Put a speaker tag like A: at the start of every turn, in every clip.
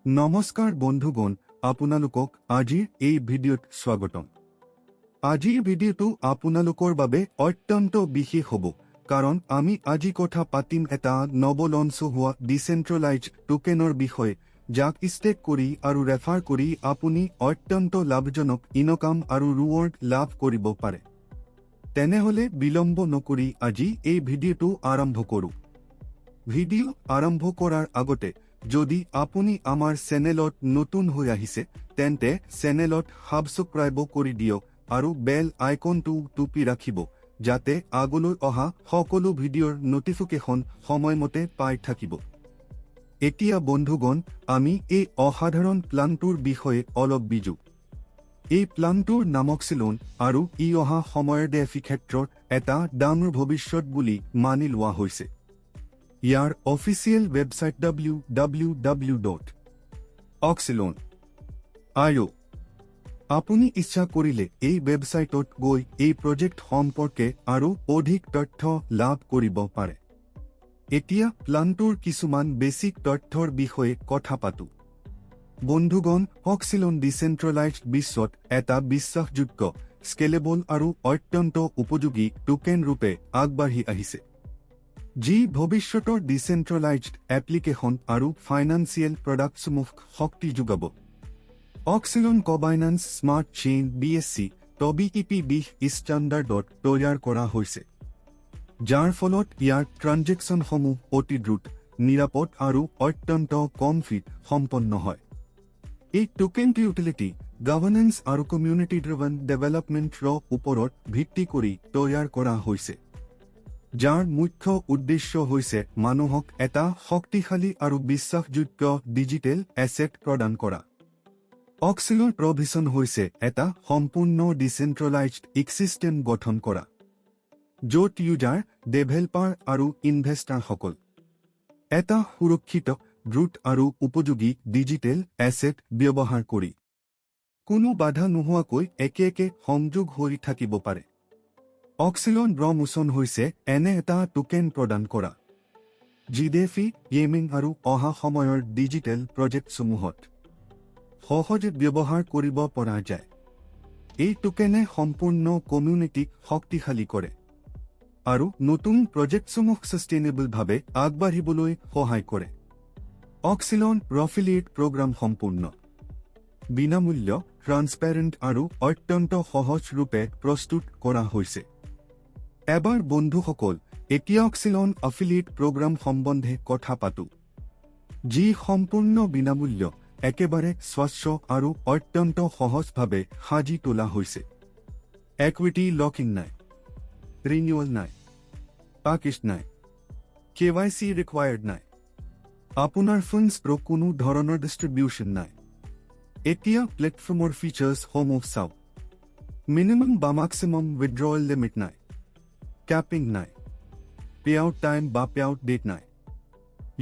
A: নমস্কাৰ বন্ধুগণ, আপোনালোকক আজিৰ এই ভিডিঅ'ত স্বাগতম। আজিৰ ভিডিঅ'টো আপোনালোকৰ বাবে অত্যন্ত বিশেষ হ'ব, কাৰণ আমি আজি কথা পাতিম এটা নৱ-লঞ্চ হোৱা ডিচেন্ট্ৰেলাইজড টোকেনৰ বিষয়ে, যাক ষ্টেক কৰি আৰু ৰেফাৰ কৰি আপুনি অত্যন্ত লাভজনক ইনকাম আৰু ৰিৱাৰ্ড লাভ কৰিব পাৰে। তেনেহ'লে বিলম্ব নকৰি আজি এই ভিডিঅ'টো আৰম্ভ কৰোঁ। ভিডিঅ' আৰম্ভ কৰাৰ আগতে যদি আপুনি আমাৰ চেনেলত নতুন হৈ আহিছে, তেন্তে চেনেলত সাবস্ক্ৰাইব কৰি দিয়ক আৰু বেল আইকনটো টিপি ৰাখিব, যাতে আগলৈ অহা সকলো ভিডিঅ'ৰ নটিফিকেশ্যন সময়মতে পাই থাকিব। এতিয়া বন্ধুগণ, আমি এই অসাধাৰণ প্লানটোৰ বিষয়ে অলপ বুজো। এই প্লানটোৰ নাম অক্সিলন আৰু ই অহা সময়ৰ ডেফি ক্ষেত্ৰত এটা ডাঙৰ ভৱিষ্যত বুলি মানি লোৱা হৈছে। ইয়াৰ অফিচিয়েল ৱেবছাইট www.oxylon.io। আপুনি ইচ্ছা কৰিলে এই ৱেবছাইটত গৈ এই প্ৰজেক্ট সম্পৰ্কে আৰু অধিক তথ্য লাভ কৰিব পাৰে। এতিয়া প্লানটোৰ কিছুমান বেছিক তথ্যৰ বিষয়ে কথা পাতোঁ। বন্ধুগণ, অক্সিলন ডিচেন্ট্ৰেলাইজড বিশ্বত এটা বিশ্বাসযোগ্য, স্কেলেবল আৰু অত্যন্ত উপযোগী টোকেন ৰূপে আগবাঢ়ি আহিছে, যি ভৱিষ্যতৰ ডিচেন্ট্ৰেলাইজড এপ্লিকেশ্যন আৰু ফাইনেন্সিয়েল প্ৰডাক্টসমূহক শক্তি যোগাব। অক্সিলন কবাইনেন্স স্মাৰ্ট চেইন BSC (TBEP20 ষ্টাণ্ডাৰ্ডত তৈয়াৰ কৰা হৈছে, যাৰ ফলত ইয়াৰ ট্ৰানজেকশ্যনসমূহ অতি দ্ৰুত, নিৰাপদ আৰু অত্যন্ত কম ফিত সম্পন্ন হয়। এই টোকেনটো ইউটিলিটি, গভৰ্নেন্স আৰু কমিউনিটি ড্ৰিভেন ডেভেলপমেণ্টৰ ওপৰত ভিত্তি কৰি তৈয়াৰ কৰা হৈছে, যাৰ মুখ্য উদ্দেশ্য হৈছে মানুহক এটা শক্তিশালী আৰু বিশ্বাসযোগ্য ডিজিটেল এছেট প্ৰদান কৰা। অক্সিলন প্ৰভিজন হৈছে এটা সম্পূৰ্ণ ডিচেন্ট্ৰেলাইজড ইক'ছিষ্টেম গঠন কৰা, য'ত ইউজাৰ, ডেভেলপাৰ আৰু ইনভেষ্টাৰসকল এটা সুৰক্ষিত, দ্ৰুত আৰু উপযোগী ডিজিটেল এছেট ব্যৱহাৰ কৰি কোনো বাধা নোহোৱাকৈ একে সংযোগ হৈ থাকিব পাৰে। অক্সিলন ব্ৰহ্মোচন হৈছে এনে এটা টোকেন প্ৰদান কৰা, যি ডেফি, গেমিং আৰু অহা সময়ৰ ডিজিটেল প্ৰজেক্টসমূহত সহজে ব্যৱহাৰ কৰিব পৰা যায়। এই টোকেনে সম্পূৰ্ণ কমিউনিটিক শক্তিশালী কৰে আৰু নতুন প্ৰজেক্টসমূহক সাষ্টেইনেবলভাৱে আগবাঢ়িবলৈ সহায় কৰে। অক্সিলন এফিলিয়েট প্ৰগ্ৰাম সম্পূৰ্ণ বিনামূল্য, ট্ৰান্সপেৰেণ্ট আৰু অত্যন্ত সহজ ৰূপে প্ৰস্তুত কৰা হৈছে। এবাৰ বন্ধুসকল, এতিয়া অক্সিলন এফিলিয়েট প্ৰগ্ৰাম সম্বন্ধে কথা পাতোঁ, যি সম্পূৰ্ণ বিনামূল্য, একেবাৰে স্বচ্ছ আৰু অত্যন্ত সহজভাৱে সাজি তোলা হৈছে। ইকুইটি লকিং নাই, ৰিনিউৱেল নাই, পেকেজ নাই, KYC ৰিকুৱায়াৰ্ড নাই, আপোনাৰ ফাণ্ডছৰ কোনো ধৰণৰ ডিষ্ট্ৰিবিউচন নাই। এতিয়া প্লেটফৰ্মৰ ফিচাৰ্ছসমূহ চাওক। মিনিমাম বা মেক্সিমাম উইথড্ৰৱেল লিমিট নাই, ক্যাপিং নাই, পেআউট টাইম বা পেআউট ডেট নাই,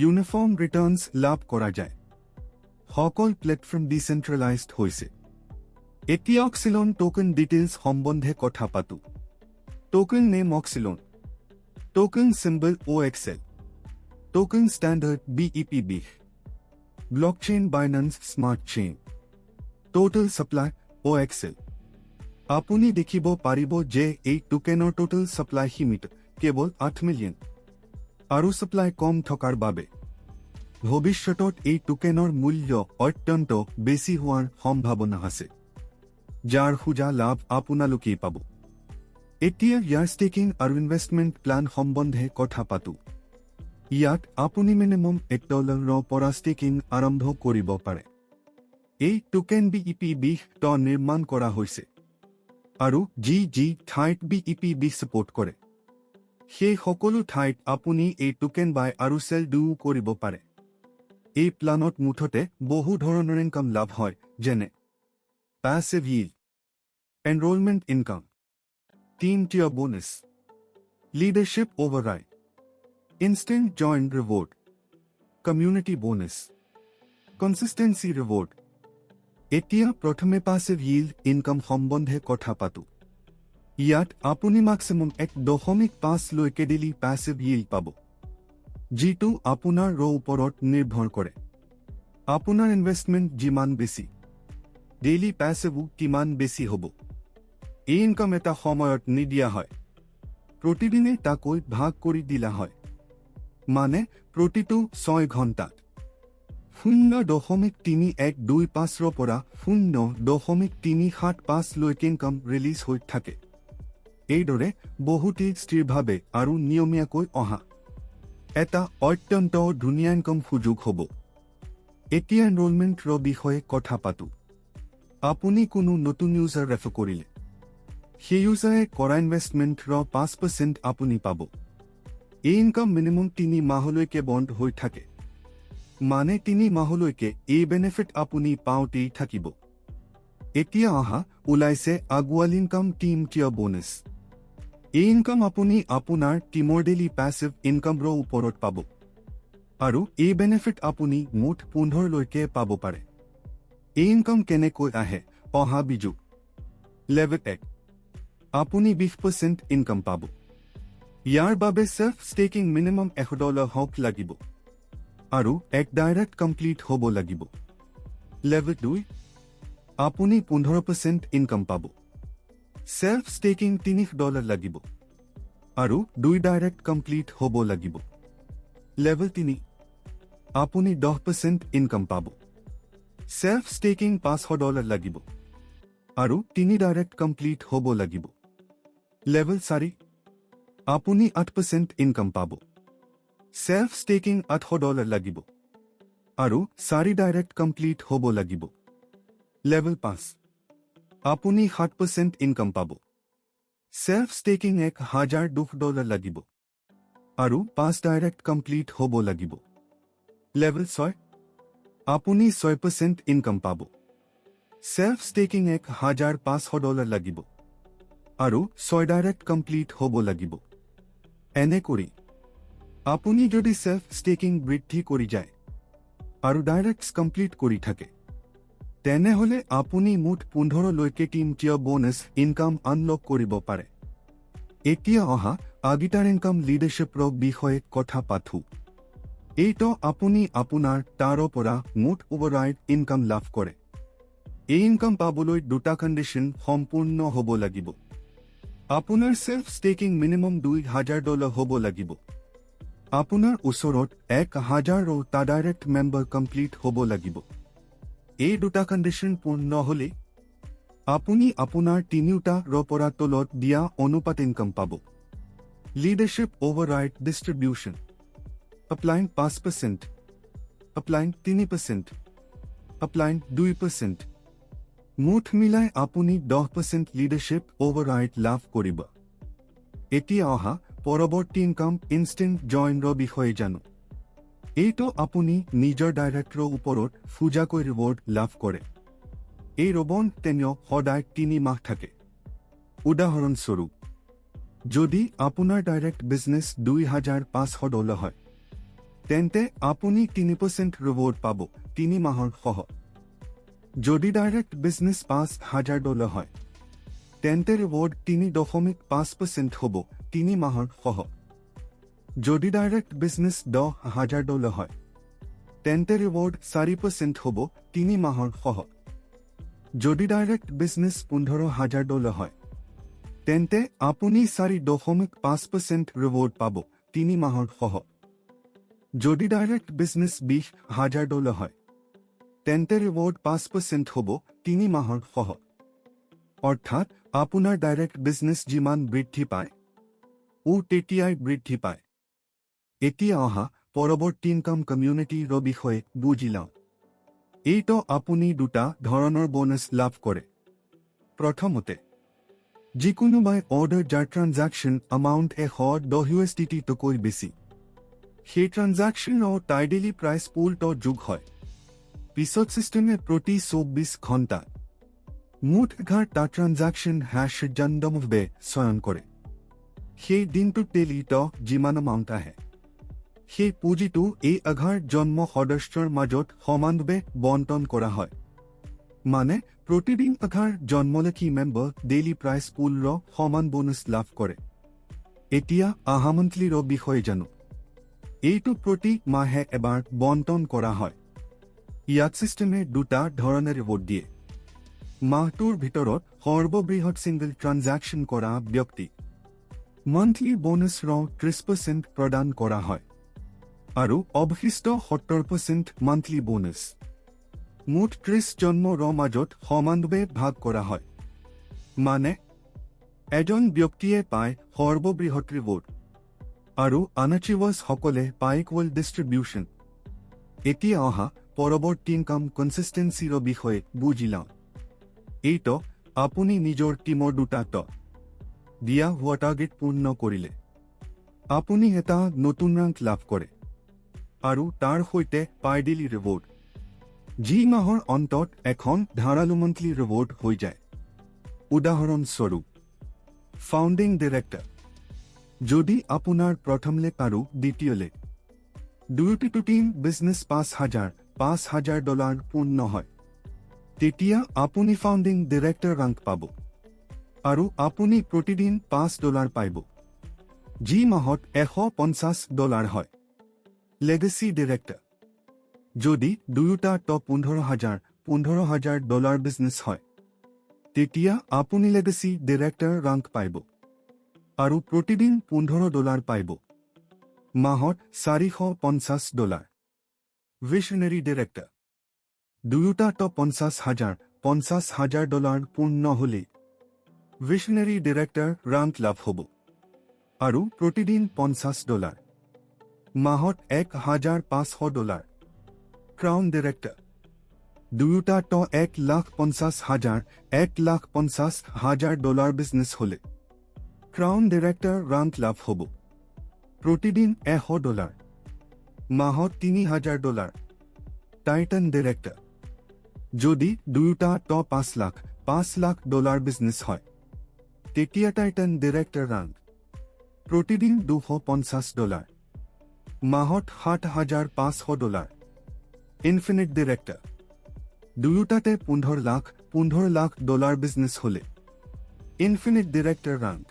A: ইউনিফৰ্ম ৰিটাৰ্ণছ লাভ কৰা যায়। সকল প্লেটফৰ্ম ডিচেন্ট্ৰেলাইজড হৈছে। এতিয়া অক্সিলন টোকেন ডিটেইলছ সম্বন্ধে কথা পাতোঁ। টোকেন নেম অক্সিলন, token symbol OXL, token standard BEP20, blockchain Binance smart chain, total supply OXL। আপুনি দেখিব পাৰিব যে এই টোকেনৰ টোটেল ছাপ্লাই সীমিত কেৱল 8 মিলিয়ন, আৰু ছাপ্লাই কম থকাৰ বাবে ভৱিষ্যতত এই টোকেনৰ মূল্য অত্যন্ত বেছি হোৱাৰ সম্ভাৱনা আছে, যাৰ সোজা লাভ আপোনালোকেই পাব। এতিয়া ইয়াৰ ষ্টেকিং আৰু ইনভেষ্টমেণ্ট প্লান সম্বন্ধে কথা পাতোঁ। ইয়াত আপুনি মিনিমাম $1 পৰা ষ্টেকিং আৰম্ভ কৰিব পাৰে। এই টোকেন BEP20 নিৰ্মাণ কৰা হৈছে, আৰু যি ঠাইত BEP20 ছাপোৰ্ট কৰে, সেই সকলো ঠাইত আপুনি এই টোকেন বাই আৰু চেল কৰিব পাৰে। এই প্লানত মুঠতে বহু ধৰণৰ ইনকাম লাভ হয়, যেনে passive yield, enrolment income, team tier bonus, leadership override, instant join reward, community bonus, consistency reward. এতিয়া প্ৰথমে পেছিভ yield ইনকাম সম্বন্ধে কথা পাতোঁ। ইয়াত আপুনি মেক্সিমাম 1.5 লৈকে ডেইলি পেছিভ yield পাব, যিটো আপোনাৰ ওপৰত নিৰ্ভৰ কৰে। আপোনাৰ ইনভেষ্টমেণ্ট যিমান বেছি ডেইলি পেছিভো কিমান বেছি হ'ব। এই ইনকাম এটা সময়ত নিদিয়া হয়, প্ৰতিদিনে তাকৈ ভাগ কৰি দিলা হয়, মানে প্ৰতিটো 6 ঘণ্টাত 0.3125ৰ পৰা 0.375 লৈকে ইনকাম ৰিলিজ হৈ থাকে। এইদৰে বহুতেই স্থিৰভাৱে আৰু নিয়মীয়াকৈ অহা এটা অত্যন্ত ধুনীয়া ইনকাম সুযোগ হ'ব। এতিয়া এনৰোলমেণ্টৰ বিষয়ে কথা পাতোঁ। আপুনি কোনো নতুন ইউজাৰ ৰেফাৰ কৰিলে সেই ইউজাৰে কৰা ইনভেষ্টমেণ্টৰ 5% আপুনি পাব। এই ইনকাম মিনিমাম 3 মাহলৈকে বন্ধ হৈ থাকে, মানে 3 মাহলৈকে এই বেনিফিট আপুনি পাওঁতেই থাকিব। এতিয়া ওলাইছে আগুৱাল ইনকাম টিম টিয়াৰ বোনাছ। এই ইনকাম আপুনি আপোনাৰ টিমৰ ডেইলি পেছিভ ইনকামৰ ওপৰত পাব, আৰু এই বেনিফিট আপুনি মুঠ 15 লৈকে পাব পাৰে। এই ইনকাম কেনেকৈ আহে বিজু। লেভেল 1, আপুনি 20% ইনকাম পাব। ইয়াৰ বাবে সেল্ফ ষ্টেকিং মিনিমাম $100 হওক লাগিব, আৰু এক ডাইৰেক্ট কমপ্লিট হ'ব লাগিব। লেভেল 2, আপুনি 15% ইনকাম পাব। সেল্ফ ষ্টেকিং $30 লাগিব, আৰু 2 ডাইৰেক্ট কমপ্লিট হ'ব লাগিব। লেভেল 3, আপুনি 10% ইনকাম পাব। সেল্ফ ষ্টেকিং $500 লাগিব, আৰু 3 ডাইৰেক্ট কমপ্লিট হ'ব লাগিব। লেভেল 4, আপুনি 8% ইনকাম পাব। সেল্ফ ষ্টেকিং $800 লাগিব, আৰু 4 ডাইৰেক্ট কমপ্লিট হ'ব লাগিব। লেভেল 5, আপুনি 7% ইনকাম পাব। সেল্ফ ষ্টেকিং $1002 লাগিব, আৰু 5 ডাইৰেক্ট কমপ্লিট হ'ব লাগিব। লেভেল 6, আপুনি 6% ইনকাম পাব। সেল্ফ ষ্টেকিং $1500 লাগিব, আৰু 6 ডাইৰেক্ট কমপ্লিট হ'ব লাগিব। এনে কৰি আপুনি যদি সেল্ফ ষ্টেকিং বৃদ্ধি কৰি যায় আৰু ডাইৰেক্টছ কমপ্লিট কৰি থাকে, তেনেহ'লে আপুনি মুঠ 15 লৈকে team tier bonus income unlock কৰিব পাৰে। এতিয়া আগিটাৰ ইনকাম লিডাৰশ্বিপৰ বিষয়ে কথা পাতোঁ। এইটো আপুনি আপোনাৰ তাৰ পৰা মুঠ ওভাৰৰাইড ইনকাম লাভ কৰে। এই ইনকাম পাবলৈ 2টা কণ্ডিশ্যন সম্পূৰ্ণ হ'ব লাগিব। আপোনাৰ সেল্ফ ষ্টেকিং মিনিমাম $2000 হ'ব লাগিব। আপোনাৰ ওচৰত 1000টা ডাইৰেক্ট মেম্বাৰ কমপ্লিট হ'ব লাগিব। এই 2টা কণ্ডিশ্যন পূৰ্ণ হ'লে আপুনি আপোনাৰ 3টাৰ পৰা তলত দিয়া অনুপাত ইনকাম পাব। Leadership override distribution upline 5%, upline 3%, upline 2%, মুঠ মিলাই আপুনি 10% লিডাৰশ্বিপ ওভাৰৰাইড লাভ কৰিব। এতিয়া পৰৱৰ্তী ইনকাম ইনষ্টেণ্ট জইনৰ বিষয়ে জানো। এইটো আপুনি নিজৰ ডাইৰেক্টৰৰ ওপৰত ফুজাকৈ ৰিৱাৰ্ড লাভ কৰে। এই ৰিৱাৰ্ড তেনেও সদায় 3 মাহ থাকে। উদাহৰণস্বৰূপ, যদি আপোনাৰ ডাইৰেক্ট বিজনেছ $2500 হয়, তেন্তে আপুনি 3% ৰিৱাৰ্ড পাব 3 মাহৰ সহ। যদি ডাইৰেক্ট বিজনেছ $5000 হয়, তেন্তে ৰিৱাৰ্ড 3.5% হ'ব 3 মাহৰ সহ। যদি ডাইৰেক্ট বিজনেছ $10000 হয়, তেন্তে ৰিৱাৰ্ড 4% হ'ব 3 মাহৰ সহ। যদি ডাইৰেক্ট বিজনেছ $15000 হয়, তেন্তে আপুনি 4.5% ৰিৱাৰ্ড পাব 3 মাহৰ সহ। যদি ডাইৰেক্ট বিজনেছ $20000 হয়, তেন্তে ৰিৱাৰ্ড 5% হ'ব 3 মাহৰ সহ। অৰ্থাৎ আপোনাৰ ডাইৰেক্ট বিজনেছ যিমান বৃদ্ধি পায়, তেতিয়াই বৃদ্ধি পায়। এতিয়া পৰৱৰ্তী ইনকাম কমিউনিটিৰ বিষয়ে বুজি লওঁ। এইটো আপুনি 2টা ধৰণৰ বোনাছ লাভ কৰে। প্ৰথমতে, যিকোনো বাই অৰ্ডাৰ যাৰ ট্ৰানজেকশ্যন এমাউণ্ট $110তকৈ বেছি, সেই ট্ৰানজেকশ্যনৰ তাই ডেইলি প্ৰাইচ পুলটো যোগ হয়। পিছত ছিষ্টেমে প্ৰতি 24 ঘণ্টা মুঠ 11টা ট্ৰানজেকশ্যন ৰেণ্ডমভাৱে চয়ন কৰে। সেই দিনটোত ডেইলিটো যিমান এমাউণ্ট আহে, সেই পুঁজিটো এই 11 জন্ম সদস্যৰ মাজত সমানভাৱে বণ্টন কৰা হয়। মানে প্ৰতিদিন 11 জন্মলেখী মেম্বাৰ ডেইলি প্ৰাইচ পুলৰ সমান বোনাছ লাভ কৰে। এতিয়া মান্থলিৰ বিষয়ে জানো। এইটো প্ৰতি মাহে এবাৰ বণ্টন কৰা হয়। ইয়াত ছিষ্টেমে দুটা ধৰণে ৰিৱাৰ্ড দিয়ে। মাহটোৰ ভিতৰত সৰ্ববৃহৎ ছিংগল ট্ৰানজেকশ্যন কৰা ব্যক্তিক মান্থলি বোনাছৰ 30% প্ৰদান কৰা হয় আৰু অৱশিষ্ট 70% মান্থলি বোনাছ মুঠ 30 জন্মৰ মাজত সমানভাৱে ভাগ কৰা হয়। মানে এজন ব্যক্তিয়ে পায় সৰ্ববৃহৎ ৰিৱাৰ্ড আৰু আনএচিভাৰ্ছসকলে পায় ইকুৱেল ডিষ্ট্ৰিবিউশ্যন। এতিয়া অহা পৰৱৰ্তী ইনকাম কনচিষ্টেঞ্চিৰ বিষয়ে বুজি লওঁ। এইটো আপুনি নিজৰ টীমৰ দুটাত দিয়া হোৱা টাৰ্গেট পূৰ্ণ কৰিলে আপুনি এটা নতুন ৰেংক লাভ কৰে আৰু তাৰ সৈতে পায় ডেইলি ৰিৱাৰ্ড, যি মাহৰ অন্তত এখন ধাৰালো মান্থলি ৰিৱাৰ্ড হৈ যায়। উদাহৰণস্বৰূপ ফাউণ্ডিং ডিৰেক্টৰ, যদি আপোনাৰ প্ৰথম লেক আৰু দ্বিতীয় লেক দুয়োটিটো টীম বিজনেছ $5,000 পূৰ্ণ হয়, তেতিয়া আপুনি ফাউণ্ডিং ডিৰেক্টৰ ৰেংক পাব আৰু আপুনি প্ৰতিদিন $5 পাব, যি মাহত $150 হয়। লেগেচি ডিৰেক্টৰ, যদি দুয়োটা টপ $15,000 বিজনেছ হয়, তেতিয়া আপুনি লেগেচি ডিৰেক্টৰ ৰেংক পাব আৰু প্ৰতিদিন $15 পাব, মাহত $450। ভিশনাৰী ডিৰেক্টৰ, দুয়োটা টপ $50,000 পূৰ্ণ হ'লে ভিশনাৰী ডিৰেক্টৰ ৰেংক লাভ হ'ব আৰু প্ৰতিদিন $50, মাহত $1,500। ক্ৰাউন ডিৰেক্টৰ, দুয়োটা ট $1,50,000 বিজনেছ হ'লে ক্ৰাউন ডিৰেক্টৰ ৰেংক লাভ হ'ব প্ৰতিদিন $100, মাহত $3,000। টাইটান ডিৰেক্টৰ, যদি দুয়োটা ট $5,00,000 বিজনেছ হয়, তেতিয়া টাইটান ডিৰেক্টৰ ৰেংক প্ৰতিদিন $250, মাহত $7,500। ইনফিনিট ডিৰেক্টৰ, দুয়োটাতে $15,00,000 বিজনেছ হ'লে ইনফিনিট ডিৰেক্টৰ ৰেংক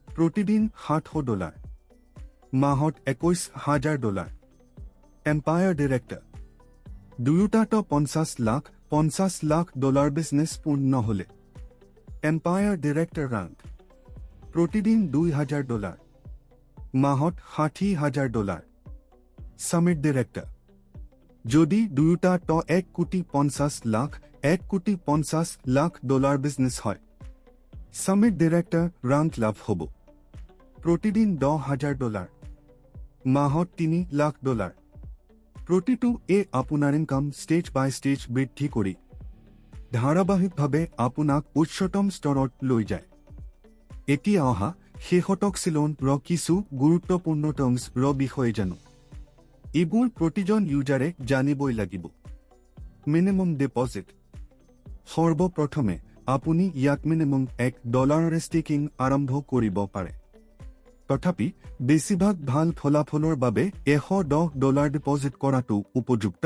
A: প্ৰতিদিন $700, মাহত $21,000। এম্পায়াৰ ডিৰেক্টৰ, দুয়োটা ট $50,00,000 বিজনেছ পূৰ্ণ হ'লে এম্পায়াৰ ডিৰেক্টৰ ৰেংক প্ৰতিদিন $2,000, মাহত $60,000। সামিট ডিৰেক্টৰ, যদি দুয়োটা ট $1,50,00,000 বিজনেছ হয়, সামিট ডিৰেক্টৰ ৰেংক লাভ হ'ব প্ৰতিদিন $10,000, মাহত $3,00,000। প্ৰতিটো আপোনাৰ ইনকাম ষ্টেজ বাই ষ্টেজ বৃদ্ধি কৰি ধাৰাবাহিকভাৱে আপোনাক উচ্চতম স্তৰত লৈ যায়। এতিয়া অহা শেষতক চিলনৰ কিছু গুৰুত্বপূৰ্ণ টাৰ্মছৰ বিষয়ে জানো। এইবোৰ প্ৰতিজন ইউজাৰে জানিবই লাগিব। মিনিমাম ডিপজিট, সৰ্বপ্ৰথমে আপুনি ইয়াত মিনিমাম $1 ষ্টেকিং আৰম্ভ কৰিব পাৰে। তথাপি বেছিভাগ ভাল ফলাফলৰ বাবে $110 ডিপজিট কৰাটো উপযুক্ত।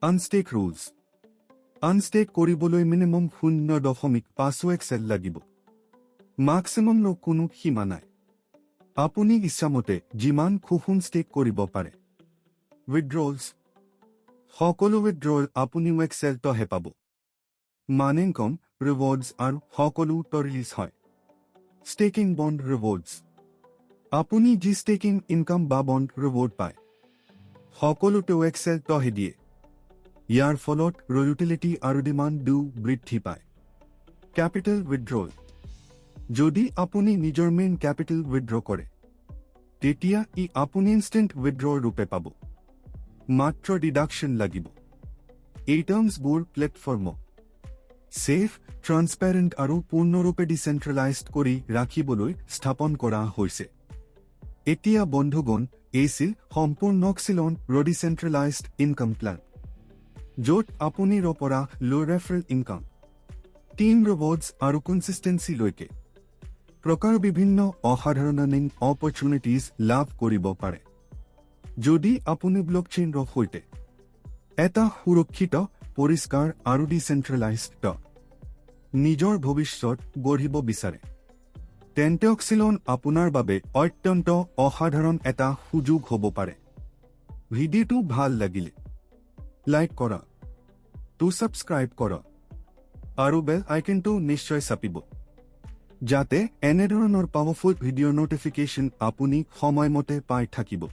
A: আনষ্টেক ৰুলছ, আনষ্টেক কৰিবলৈ মিনিমাম 0.5 লাগিব। মাক্সিমামলৈ কোনো সীমা নাই, আপুনি ইচ্ছামতে যিমান খুব ষ্টেক কৰিব পাৰে। উইথড্ৰলছ, সকলো উইথড্ৰল আপুনি এক্সেলতহে পাব। মানে ইনকাম, ৰিৱাৰ্ডছ আৰু সকলো ৰিলিজ হয়। ষ্টেকিং বণ্ড ৰিৱাৰ্ডছ, আপুনি যি ষ্টেকিং ইনকাম বা বণ্ড ৰিৱাৰ্ড পায়, সকলোটো এক্সেলতহে দিয়ে। ইয়াৰ ফলত ৰয়েলিটি আৰু ডিমাণ্ডও বৃদ্ধি পায়। কেপিটেল উইথড্ৰল, যদি আপুনি নিজৰ মেইন কেপিটেল উইথড্ৰ কৰে, তেতিয়া আপুনি ইনষ্টেণ্ট উইথড্ৰ ৰূপে পাব, মাত্ৰ ডিডাকশ্যন লাগিব। এই টাৰ্মছবোৰ প্লেটফৰ্মক ছেফ, ট্ৰান্সপেৰেণ্ট আৰু পূৰ্ণৰূপে ডিচেণ্ট্ৰেলাইজড কৰি ৰাখিবলৈ স্থাপন কৰা হৈছে। এতিয়া বন্ধুগণ, এইছিল সম্পূৰ্ণ চিলন ডিচেণ্ট্ৰেলাইজড ইনকাম প্লেন, য'ত আপুনি পৰা লো ৰেফাৰেল ইনকাম, টিম ৰিৱাৰ্ডছ আৰু কনচিষ্টেঞ্চিলৈকে প্ৰকাৰ বিভিন্ন অসাধাৰণ আৰ্নিং অপৰচুনিটিজ লাভ কৰিব পাৰে। যদি আপুনি ব্লকচেইনৰ সৈতে এটা সুৰক্ষিত, পৰিষ্কাৰ আৰু ডিচেণ্ট্ৰেলাইজড নিজৰ ভৱিষ্যত গঢ়িব বিচাৰে, তেন্তে অক্সিলন আপোনাৰ বাবে অত্যন্ত অসাধাৰণ এটা সুযোগ হ'ব পাৰে। ভিডিঅ'টো ভাল লাগিলে লাইক কৰা, টু ছাবস্ক্ৰাইব কৰা আৰু বেল আইকনটো নিশ্চয় চাপিব যাতে এনেধৰণৰ পাৱাৰফুল ভিডিঅ' নটিফিকেশ্যন আপুনি সময়মতে পাই থাকিব।